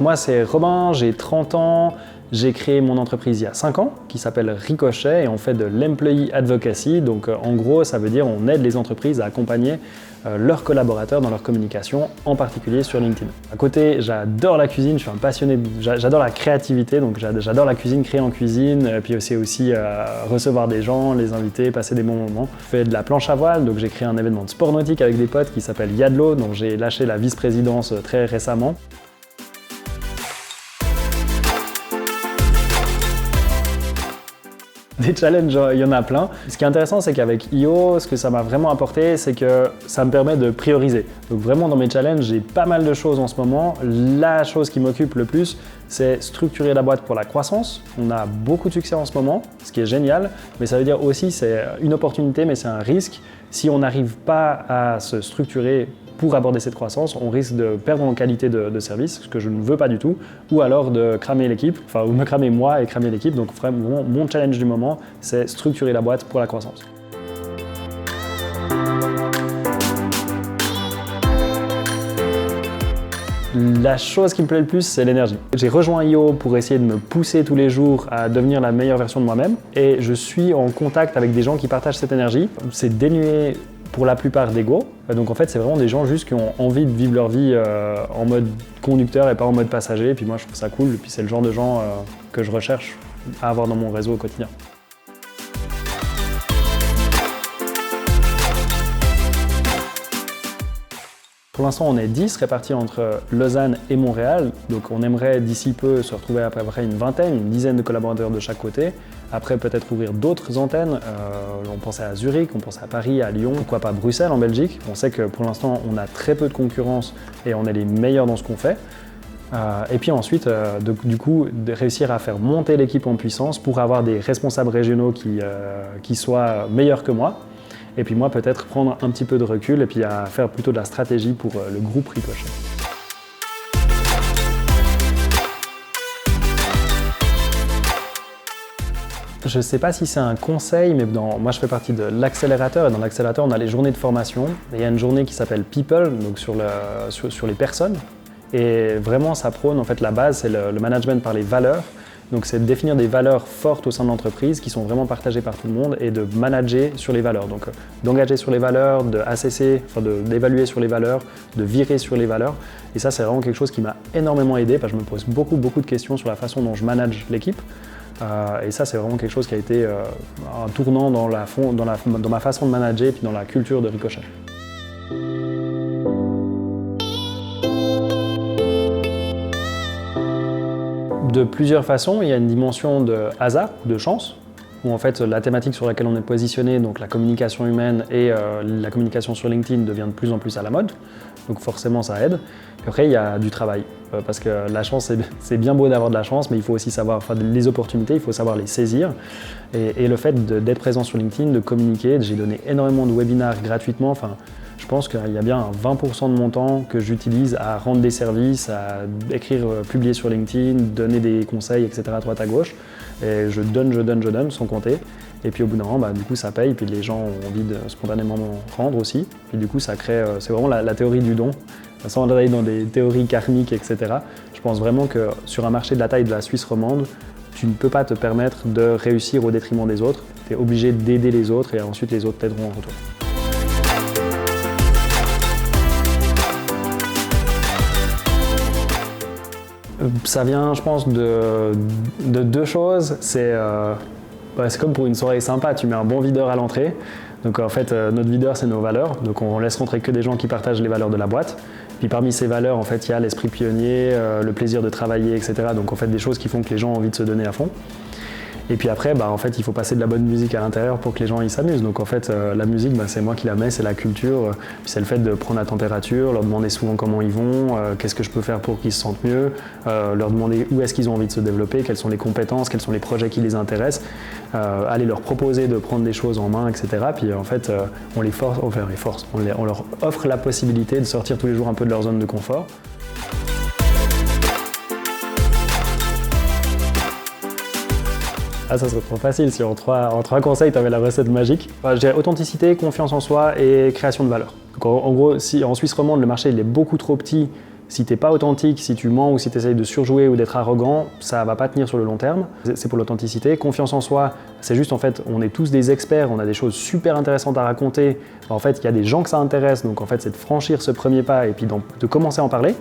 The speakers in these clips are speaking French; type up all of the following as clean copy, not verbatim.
moi c'est Robin, j'ai 30 ans, j'ai créé mon entreprise il y a 5 ans qui s'appelle Ricochet et on fait de l'employee advocacy. Donc en gros ça veut dire on aide les entreprises à accompagner leurs collaborateurs dans leur communication, en particulier sur LinkedIn. À côté, j'adore la cuisine, je suis un passionné, j'adore la créativité, donc j'adore la cuisine, créer en cuisine, puis c'est aussi recevoir des gens, les inviter, passer des bons moments. Je fais de la planche à voile, donc j'ai créé un événement de sport nautique avec des potes qui s'appelle Yadlo, dont j'ai lâché la vice-présidence très récemment. Des challenges, il y en a plein. Ce qui est intéressant, c'est qu'avec IO, ce que ça m'a vraiment apporté, c'est que ça me permet de prioriser. Donc vraiment, dans mes challenges, j'ai pas mal de choses en ce moment. La chose qui m'occupe le plus, c'est structurer la boîte pour la croissance. On a beaucoup de succès en ce moment, ce qui est génial, mais ça veut dire aussi c'est une opportunité, mais c'est un risque. Si on n'arrive pas à se structurer pour aborder cette croissance, on risque de perdre en qualité de service, ce que je ne veux pas du tout, ou alors de cramer l'équipe, enfin ou me cramer moi et cramer l'équipe. Donc vraiment, mon challenge du moment, c'est structurer la boîte pour la croissance. La chose qui me plaît le plus, c'est l'énergie. J'ai rejoint IO pour essayer de me pousser tous les jours à devenir la meilleure version de moi-même et je suis en contact avec des gens qui partagent cette énergie. C'est dénué pour la plupart d'ego. Donc en fait, c'est vraiment des gens juste qui ont envie de vivre leur vie en mode conducteur et pas en mode passager. Et puis moi, je trouve ça cool. Et puis c'est le genre de gens que je recherche à avoir dans mon réseau au quotidien. Pour l'instant, on est 10 répartis entre Lausanne et Montréal. Donc on aimerait d'ici peu se retrouver à peu près une vingtaine, une dizaine de collaborateurs de chaque côté. Après, peut-être ouvrir d'autres antennes. On pensait à Zurich, on pensait à Paris, à Lyon, pourquoi pas Bruxelles en Belgique. On sait que pour l'instant, on a très peu de concurrence et on est les meilleurs dans ce qu'on fait. Et puis ensuite, du coup, de réussir à faire monter l'équipe en puissance pour avoir des responsables régionaux qui soient meilleurs que moi. Et puis moi, peut-être prendre un petit peu de recul et puis à faire plutôt de la stratégie pour le groupe Ricochet. Je ne sais pas si c'est un conseil, mais moi je fais partie de l'accélérateur et dans l'accélérateur on a les journées de formation. Et il y a une journée qui s'appelle People, donc sur les personnes. Et vraiment ça prône, en fait la base c'est le management par les valeurs. Donc c'est de définir des valeurs fortes au sein de l'entreprise qui sont vraiment partagées par tout le monde et de manager sur les valeurs. Donc d'engager sur les valeurs, d'évaluer sur les valeurs, de virer sur les valeurs. Et ça c'est vraiment quelque chose qui m'a énormément aidé parce que je me pose beaucoup de questions sur la façon dont je manage l'équipe. Et ça c'est vraiment quelque chose qui a été un tournant dans ma façon de manager et puis dans la culture de Ricochet. De plusieurs façons, il y a une dimension de hasard, de chance, où en fait la thématique sur laquelle on est positionné, donc la communication humaine et la communication sur LinkedIn devient de plus en plus à la mode, donc forcément ça aide. Puis après il y a du travail, parce que la chance c'est bien beau d'avoir de la chance, mais il faut aussi savoir, les opportunités, il faut savoir les saisir. Et le fait d'être présent sur LinkedIn, de communiquer, j'ai donné énormément de webinaires gratuitement. Je pense qu'il y a bien un 20% de mon temps que j'utilise à rendre des services, à écrire, publier sur LinkedIn, donner des conseils, etc. à droite à gauche. Et je donne sans compter. Et puis au bout d'un moment, du coup, ça paye. Puis les gens ont envie de spontanément rendre aussi. Puis du coup, ça crée, c'est vraiment la théorie du don. Sans aller dans des théories karmiques, etc. Je pense vraiment que sur un marché de la taille de la Suisse romande, tu ne peux pas te permettre de réussir au détriment des autres. Tu es obligé d'aider les autres et ensuite les autres t'aideront en retour. Ça vient, je pense, de deux choses. C'est comme pour une soirée sympa, tu mets un bon videur à l'entrée. Donc en fait, notre videur, c'est nos valeurs. Donc on laisse rentrer que des gens qui partagent les valeurs de la boîte. Puis parmi ces valeurs, en fait, il y a l'esprit pionnier, le plaisir de travailler, etc. Donc en fait, des choses qui font que les gens ont envie de se donner à fond. Et puis après, en fait, il faut passer de la bonne musique à l'intérieur pour que les gens ils s'amusent. Donc en fait, la musique, c'est moi qui la mets, c'est la culture. Puis c'est le fait de prendre la température, leur demander souvent comment ils vont, qu'est-ce que je peux faire pour qu'ils se sentent mieux, leur demander où est-ce qu'ils ont envie de se développer, quelles sont les compétences, quels sont les projets qui les intéressent, aller leur proposer de prendre des choses en main, etc. Puis en fait, on leur offre la possibilité de sortir tous les jours un peu de leur zone de confort. Ah, ça serait trop facile si en trois conseils, tu avais la recette magique. Enfin, je dirais authenticité, confiance en soi et création de valeur. Donc, en gros, si en Suisse romande, le marché il est beaucoup trop petit, si tu n'es pas authentique, si tu mens ou si tu essayes de surjouer ou d'être arrogant, ça ne va pas tenir sur le long terme. C'est pour l'authenticité. Confiance en soi, c'est juste en fait, on est tous des experts, on a des choses super intéressantes à raconter. En fait, il y a des gens que ça intéresse, donc en fait, c'est de franchir ce premier pas et puis de commencer à en parler.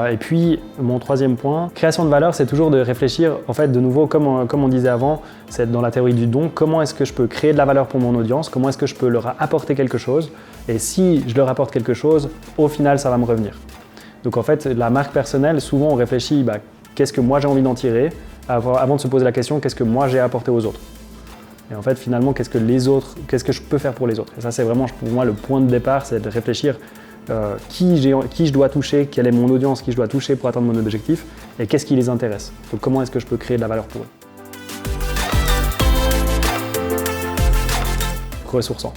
Et puis, mon troisième point, création de valeur, c'est toujours de réfléchir, en fait, de nouveau, comme on disait avant, c'est dans la théorie du don, comment est-ce que je peux créer de la valeur pour mon audience, comment est-ce que je peux leur apporter quelque chose, et si je leur apporte quelque chose, au final, ça va me revenir. Donc en fait, la marque personnelle, souvent on réfléchit, qu'est-ce que moi j'ai envie d'en tirer, avant de se poser la question, qu'est-ce que moi j'ai à apporter aux autres. Et en fait, finalement, qu'est-ce que je peux faire pour les autres. Et ça, c'est vraiment pour moi le point de départ, c'est de réfléchir qui je dois toucher, quelle est mon audience, qui je dois toucher pour atteindre mon objectif, et qu'est-ce qui les intéresse. Donc comment est-ce que je peux créer de la valeur pour eux. Ressourçant.